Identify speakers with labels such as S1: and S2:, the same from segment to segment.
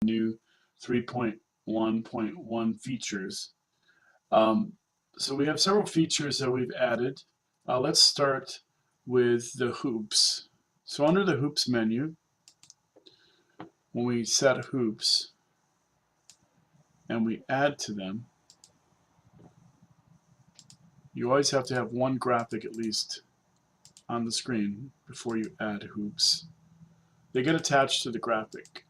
S1: new 3.1.1 features. So we have several features that we've added. Let's start with the hoops. So under the hoops menu, when we set hoops and we add to them, you always have to have one graphic at least on the screen before you add hoops. They get attached to the graphic.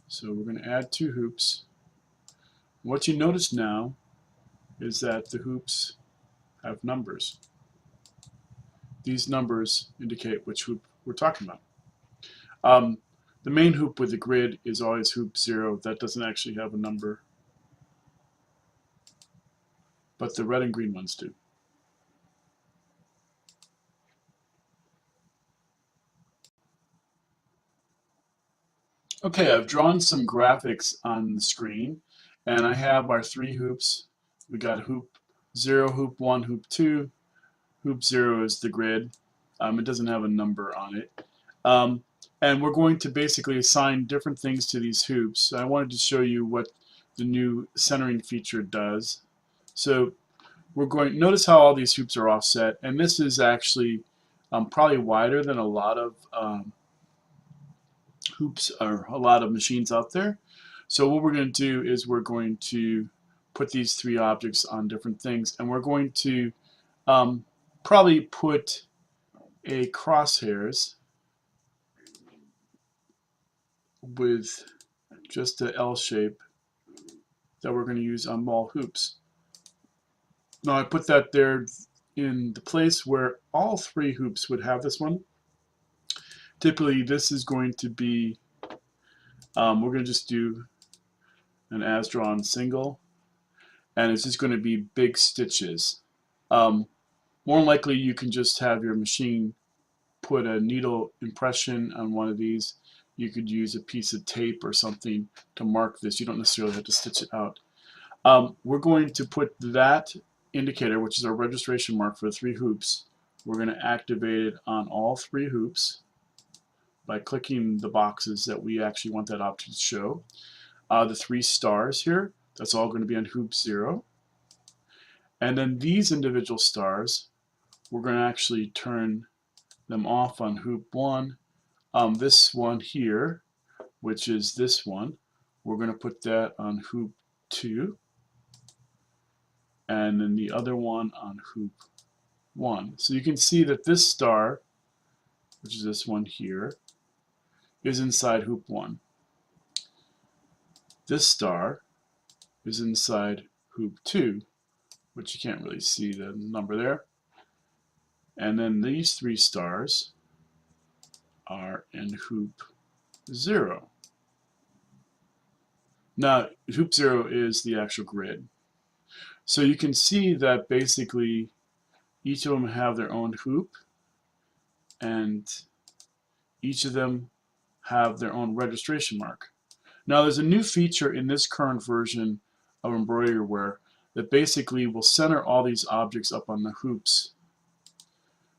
S1: So we're going to add 2 hoops. What you notice now is that the hoops have numbers. These numbers indicate which hoop we're talking about. The main hoop with the grid is always hoop 0. That doesn't actually have a number, but the red and green ones do. Okay, I've drawn some graphics on the screen, and I have our 3 hoops. We got hoop 0, hoop 1, hoop 2. Hoop 0 is the grid. It doesn't have a number on it. And we're going to basically assign different things to these hoops. I wanted to show you what the new centering feature does. So we're going, notice how all these hoops are offset, and this is actually probably wider than a lot of hoops or a lot of machines out there. So what we're going to do is we're going to put these 3 objects on different things, and we're going to probably put a crosshairs with just the L shape that we're going to use on all hoops. Now I put that there in the place where all 3 hoops would have this one. Typically this is going to be, we're going to just do an as drawn single, and it's just going to be big stitches. More likely you can just have your machine put a needle impression on one of these. You could use a piece of tape or something to mark this. You don't necessarily have to stitch it out. We're going to put that indicator, which is our registration mark for the 3 hoops. We're going to activate it on all 3 hoops by clicking the boxes that we actually want that object to show. The 3 stars here, that's all going to be on hoop 0. And then these individual stars, we're going to actually turn them off on hoop 1. This one here, which is this one, we're going to put that on hoop 2, and then the other one on hoop 1. So you can see that this star, which is this one here, is inside hoop 1. This star is inside hoop 2, which you can't really see the number there. And then these 3 stars are in hoop 0. Now, hoop 0 is the actual grid. So you can see that basically each of them have their own hoop, and each of them have their own registration mark. Now there's a new feature in this current version of Embroiderware that basically will center all these objects up on the hoops,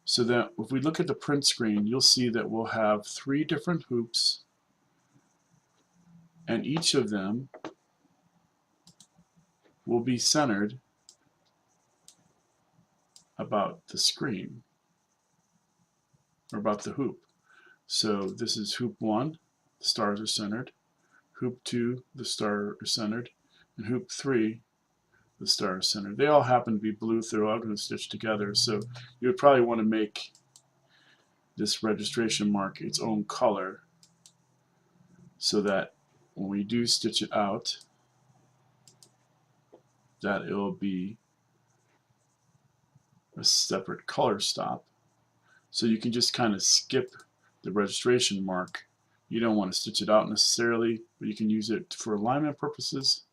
S1: so that if we look at the print screen, you'll see that we'll have 3 different hoops, and each of them will be centered about the screen, or about the hoop. So this is hoop 1, the stars are centered. Hoop 2, the stars are centered. And hoop 3, the stars are centered. They all happen to be blue, so they're all going to stitch together. So you would probably want to make this registration mark its own color, so that when we do stitch it out, that it will be a separate color stop. So you can just kind of skip the registration mark. You don't want to stitch it out necessarily, but you can use it for alignment purposes.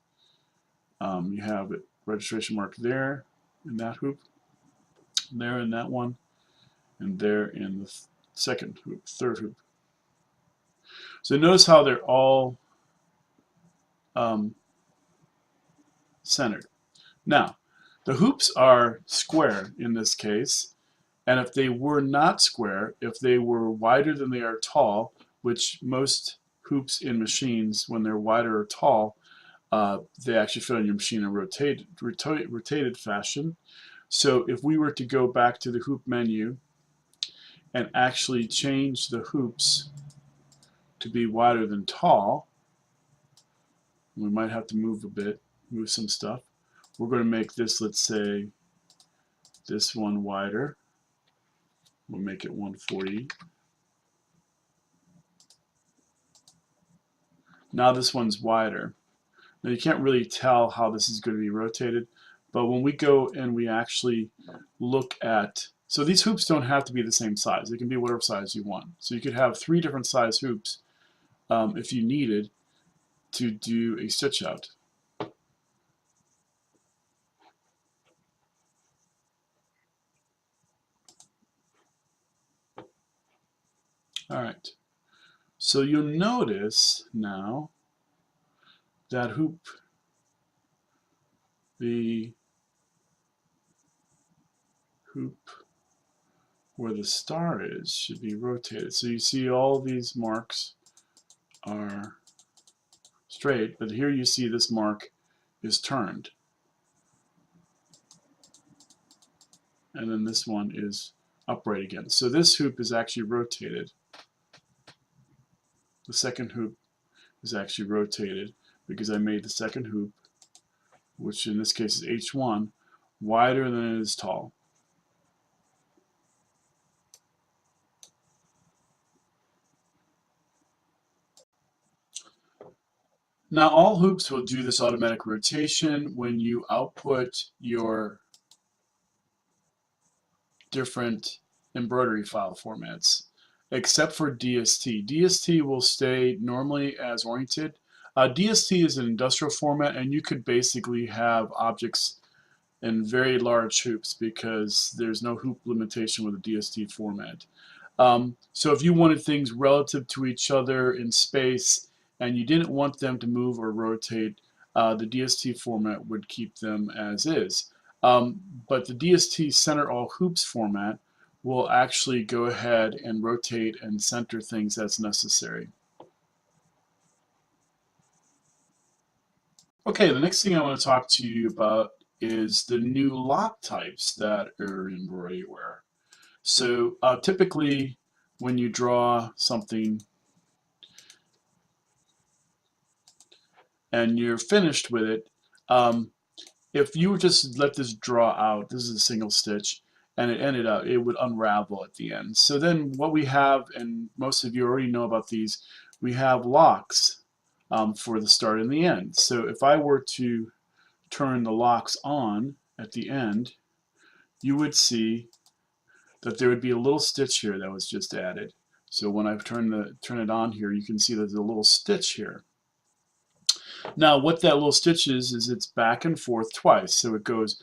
S1: You have it registration mark there in that hoop, there in that one, and there in the second hoop, third hoop. So notice how they're all centered. Now, the hoops are square in this case, and if they were not square, if they were wider than they are tall, which most hoops in machines, when they're wider or tall, they actually fit on your machine in a rotated fashion. So if we were to go back to the hoop menu and actually change the hoops to be wider than tall, we might have to move a bit, move some stuff. We're going to make this, let's say, this one wider. We'll make it 140. Now this one's wider. Now you can't really tell how this is going to be rotated, but when we go and we actually look at, so these hoops don't have to be the same size. They can be whatever size you want. So you could have 3 different size hoops if you needed to do a stitch out. Alright, so you'll notice now that hoop, the hoop where the star is should be rotated. So you see all these marks are straight, but here you see this mark is turned. And then this one is upright again. So this hoop is actually rotated. The second hoop is actually rotated because I made the second hoop, which in this case is H1, wider than it is tall. Now all hoops will do this automatic rotation when you output your different embroidery file formats, except for DST. DST will stay normally as oriented. DST is an industrial format, and you could basically have objects in very large hoops because there's no hoop limitation with a DST format. So if you wanted things relative to each other in space and you didn't want them to move or rotate, the DST format would keep them as is. But the DST center all hoops format will actually go ahead and rotate and center things as necessary. Okay, the next thing I want to talk to you about is the new lock types that are in embroideryware. So typically when you draw something and you're finished with it, if you just let this draw out, this is a single stitch, and it ended up, it would unravel at the end. So then what we have, and most of you already know about these, we have locks for the start and the end. So if I were to turn the locks on at the end, you would see that there would be a little stitch here that was just added. So when I turn it on here, you can see there's a little stitch here. Now what that little stitch is it's back and forth twice. So it goes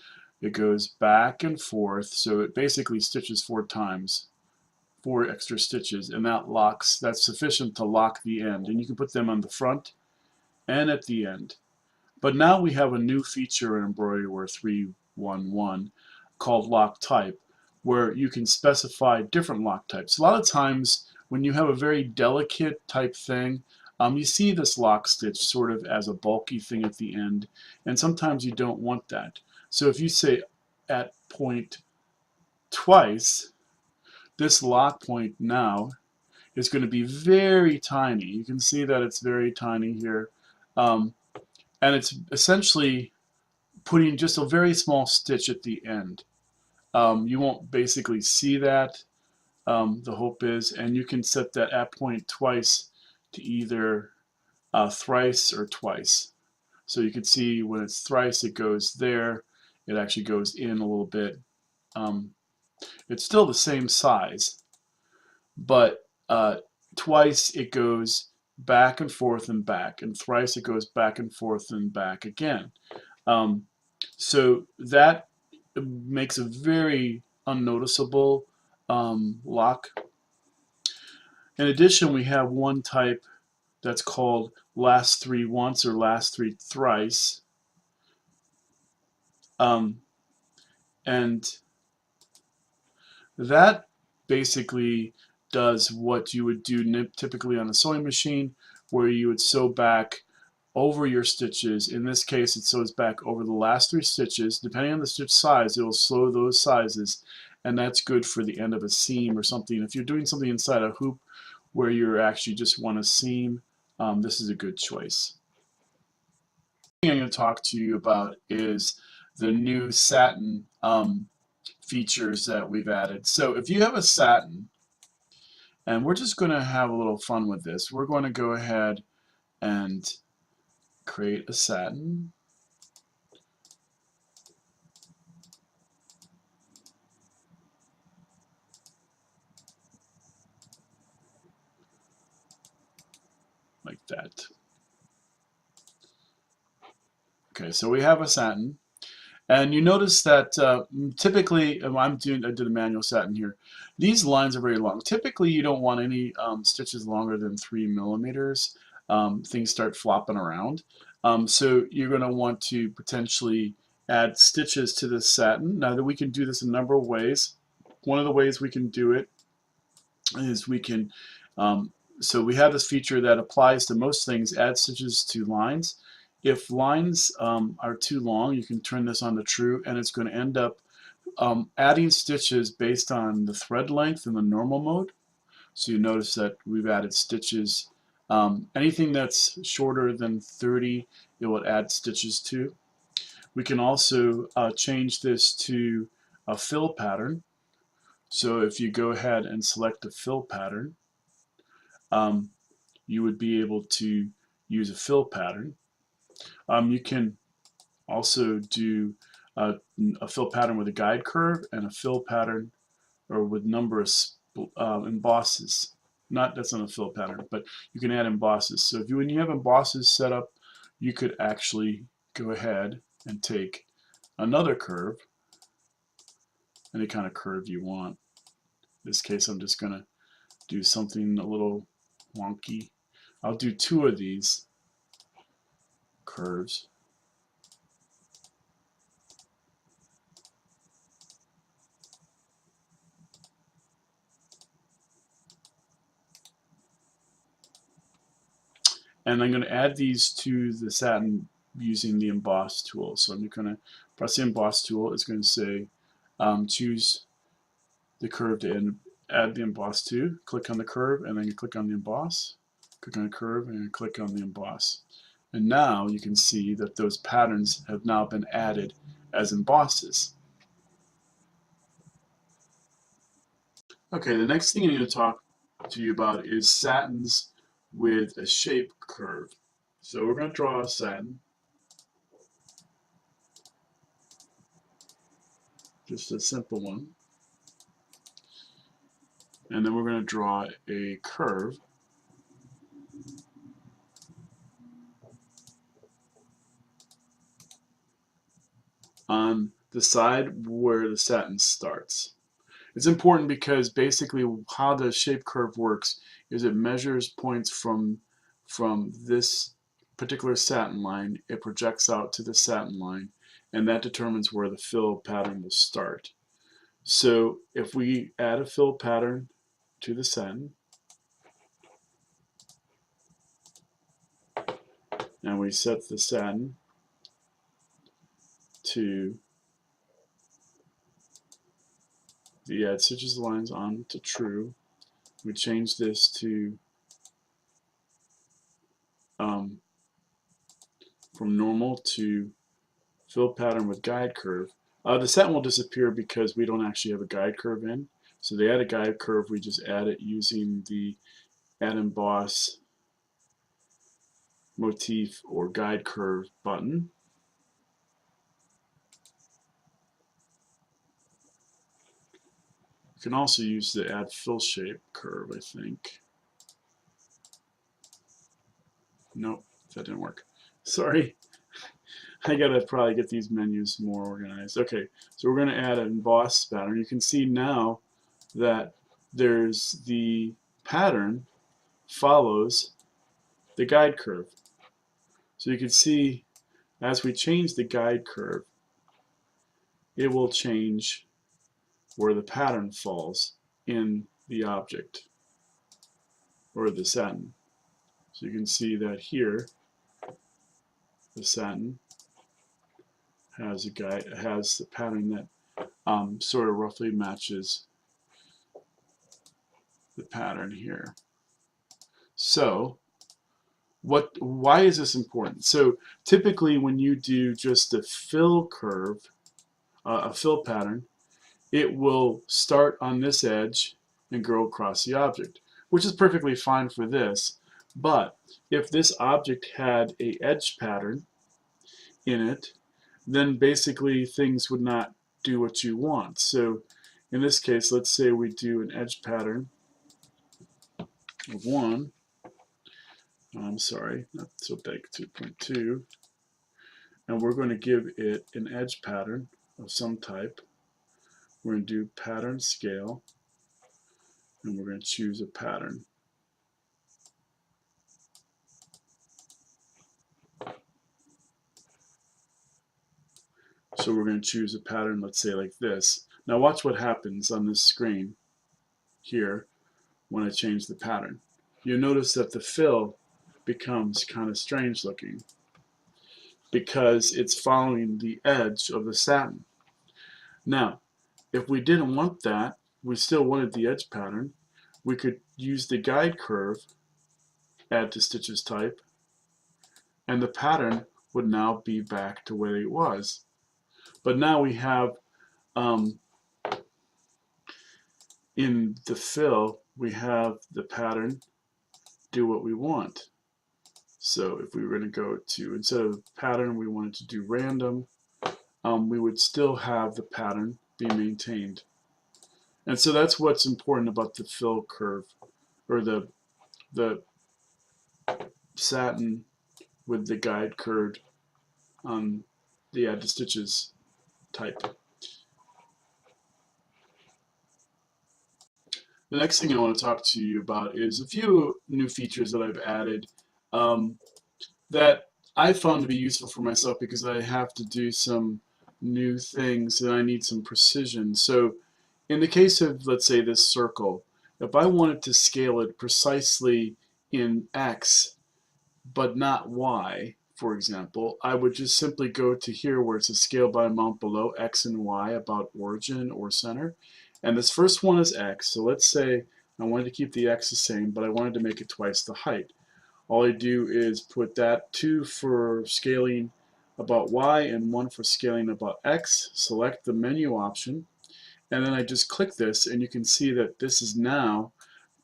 S1: back and forth. So it basically stitches 4 times, 4 extra stitches, and that's sufficient to lock the end. And you can put them on the front and at the end. But now we have a new feature in Embroideryware 3.1.1 called lock type, where you can specify different lock types. A lot of times when you have a very delicate type thing, you see this lock stitch sort of as a bulky thing at the end, and sometimes you don't want that. So if you say at point twice, this lock point now is going to be very tiny. You can see that it's very tiny here. And it's essentially putting just a very small stitch at the end. You won't basically see that, the hope is, and you can set that at point twice to either thrice or twice. So you can see when it's thrice, it goes there. It actually goes in a little bit. It's still the same size, but twice it goes back and forth and back, and thrice it goes back and forth and back again. So that makes a very unnoticeable lock. In addition, we have one type that's called last 3 once or last 3 thrice. And that basically does what you would do typically on a sewing machine, where you would sew back over your stitches. In this case, it sews back over the last 3 stitches. Depending on the stitch size, it will sew those sizes, and that's good for the end of a seam or something. If you're doing something inside a hoop where you actually just want a seam, this is a good choice. The thing I'm going to talk to you about is the new satin features that we've added. So if you have a satin, and we're just going to have a little fun with this, we're going to go ahead and create a satin. Like that. Okay, so we have a satin. And you notice that typically, I did a manual satin here. These lines are very long. Typically, you don't want any stitches longer than 3 millimeters. Things start flopping around. So you're going to want to potentially add stitches to this satin. Now that we can do this a number of ways. One of the ways we can do it is we can, so we have this feature that applies to most things, add stitches to lines. If lines are too long, you can turn this on to true, and it's going to end up adding stitches based on the thread length in the normal mode. So you notice that we've added stitches. Anything that's shorter than 30, it will add stitches to. We can also change this to a fill pattern. So if you go ahead and select a fill pattern, you would be able to use a fill pattern. You can also do a fill pattern with a guide curve and a fill pattern or with number of embosses. That's not a fill pattern, but you can add embosses. So when you have embosses set up, you could actually go ahead and take another curve, any kind of curve you want. In this case, I'm just going to do something a little wonky. I'll do 2 of these curves. And I'm going to add these to the satin using the emboss tool. So I'm going to press the emboss tool. It's going to say choose the curve to add the emboss to. Click on the curve, and then you click on the emboss. Click on the curve, and click on the emboss. And now you can see that those patterns have now been added as embosses. Okay, the next thing I need to talk to you about is satins with a shape curve. So we're going to draw a satin. Just a simple one. And then we're going to draw a curve on the side where the satin starts. It's important because basically how the shape curve works is it measures points from this particular satin line, it projects out to the satin line, and that determines where the fill pattern will start. So if we add a fill pattern to the satin, and we set the satin to the add stitches lines on to true, we change this to from normal to fill pattern with guide curve. The satin will disappear because we don't actually have a guide curve in. So to add a guide curve, we just add it using the add emboss motif or guide curve button. You can also use the add fill shape curve, I think. Nope, that didn't work. Sorry. I gotta probably get these menus more organized. Okay, so we're gonna add an emboss pattern. You can see now that there's the pattern follows the guide curve. So you can see as we change the guide curve, it will change where the pattern falls in the object or the satin. So you can see that here, the satin has the pattern that sort of roughly matches the pattern here. So why is this important? So typically when you do just a fill curve, a fill pattern, it will start on this edge and go across the object, which is perfectly fine for this. But if this object had a edge pattern in it, then basically things would not do what you want. So in this case, let's say we do an edge pattern of 1. I'm sorry, not so big, 2.2. And we're going to give it an edge pattern of some type. We're going to do pattern scale, and we're going to choose a pattern. So we're going to choose a pattern, let's say like this. Now watch what happens on this screen here when I change the pattern. You'll notice that the fill becomes kind of strange looking because it's following the edge of the satin. Now, if we didn't want that, we still wanted the edge pattern, we could use the guide curve, add to stitches type, and the pattern would now be back to where it was. But now we have, in the fill, we have the pattern do what we want. So if we were going to go to, instead of pattern, we wanted to do random, we would still have the pattern be maintained. And so that's what's important about the fill curve, or the satin with the guide curve on the add to stitches type. The next thing I want to talk to you about is a few new features that I've added that I found to be useful for myself because I have to do some new things and I need some precision. So in the case of, let's say, this circle, if I wanted to scale it precisely in X but not Y, for example, I would just simply go to here where it's a scale by amount below, X and Y, about origin or center. And this first one is X, so let's say I wanted to keep the X the same, but I wanted to make it twice the height. All I do is put that 2 for scaling about Y and 1 for scaling about X, select the menu option, and then I just click this, and you can see that this has now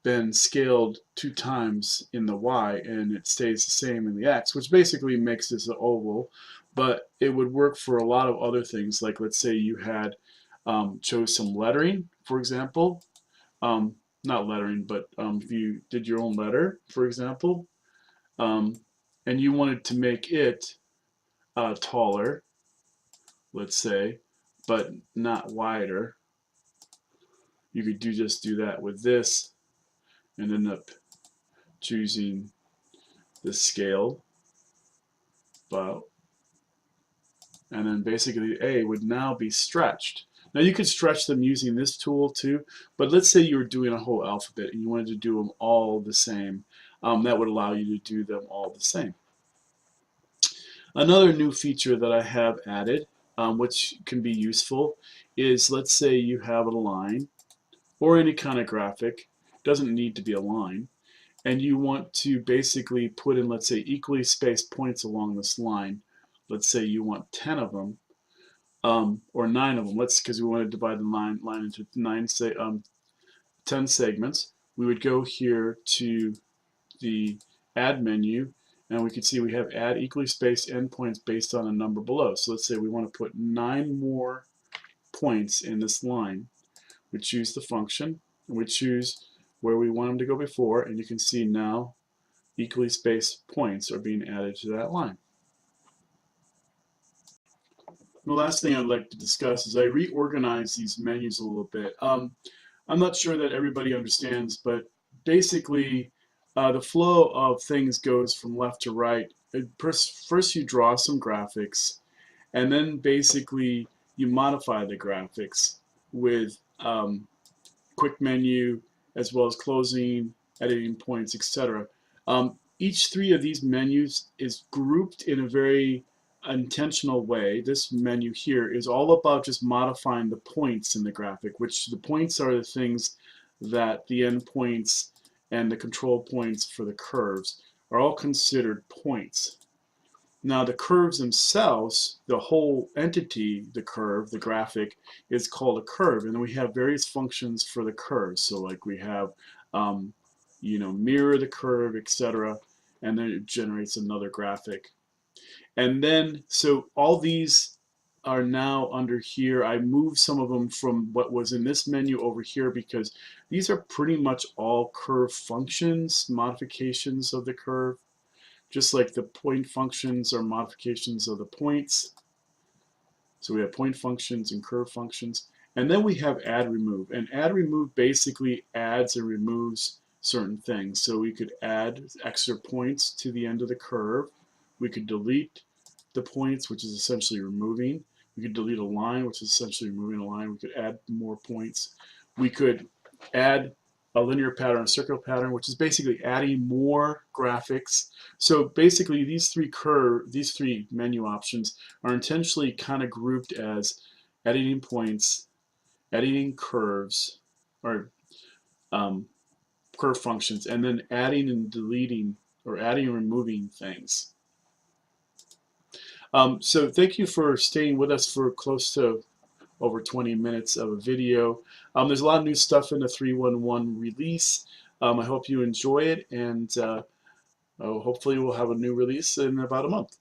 S1: been scaled 2 times in the Y, and it stays the same in the X, which basically makes this an oval, but it would work for a lot of other things, like let's say you had chose some lettering, for example, not lettering, but if you did your own letter, for example, and you wanted to make it taller, let's say, but not wider, you could just do that with this and end up choosing the scale about, and then basically A would now be stretched. Now you could stretch them using this tool too, but let's say you were doing a whole alphabet and you wanted to do them all the same. That would allow you to do them all the same. Another new feature that I have added, which can be useful, is let's say you have a line or any kind of graphic, doesn't need to be a line, and you want to basically put in, let's say, equally spaced points along this line. Let's say you want 10 of them, or 9 of them. Because we want to divide the line into 10 segments. We would go here to the add menu, and we can see we have add equally spaced endpoints based on a number below. So let's say we want to put 9 more points in this line. We choose the function, and we choose where we want them to go before, and you can see now equally spaced points are being added to that line. The last thing I'd like to discuss is I reorganized these menus a little bit. I'm not sure that everybody understands, but basically the flow of things goes from left to right. First you draw some graphics, and then basically you modify the graphics with quick menu as well as closing, editing points, etc. each three of these menus is grouped in a very intentional way. This menu here is all about just modifying the points in the graphic, which the points are the things that the endpoints and the control points for the curves are all considered points. Now the curves themselves, the whole entity, the curve, the graphic, is called a curve, and then we have various functions for the curves. So like we have, mirror the curve, etc., and then it generates another graphic. And then, so all these are now under here. I moved some of them from what was in this menu over here because these are pretty much all curve functions, modifications of the curve, just like the point functions are modifications of the points. So we have point functions and curve functions. And then we have add remove. And add remove basically adds and removes certain things. So we could add extra points to the end of the curve. We could delete the points, which is essentially removing. We could delete a line, which is essentially removing a line. We could add more points. We could add a linear pattern, a circular pattern, which is basically adding more graphics. So basically these three menu options are intentionally kind of grouped as editing points, editing curves, or curve functions, and then adding and deleting, or adding and removing things. So thank you for staying with us for close to over 20 minutes of a video. There's a lot of new stuff in the 3.1.1 release. I hope you enjoy it, and hopefully we'll have a new release in about a month.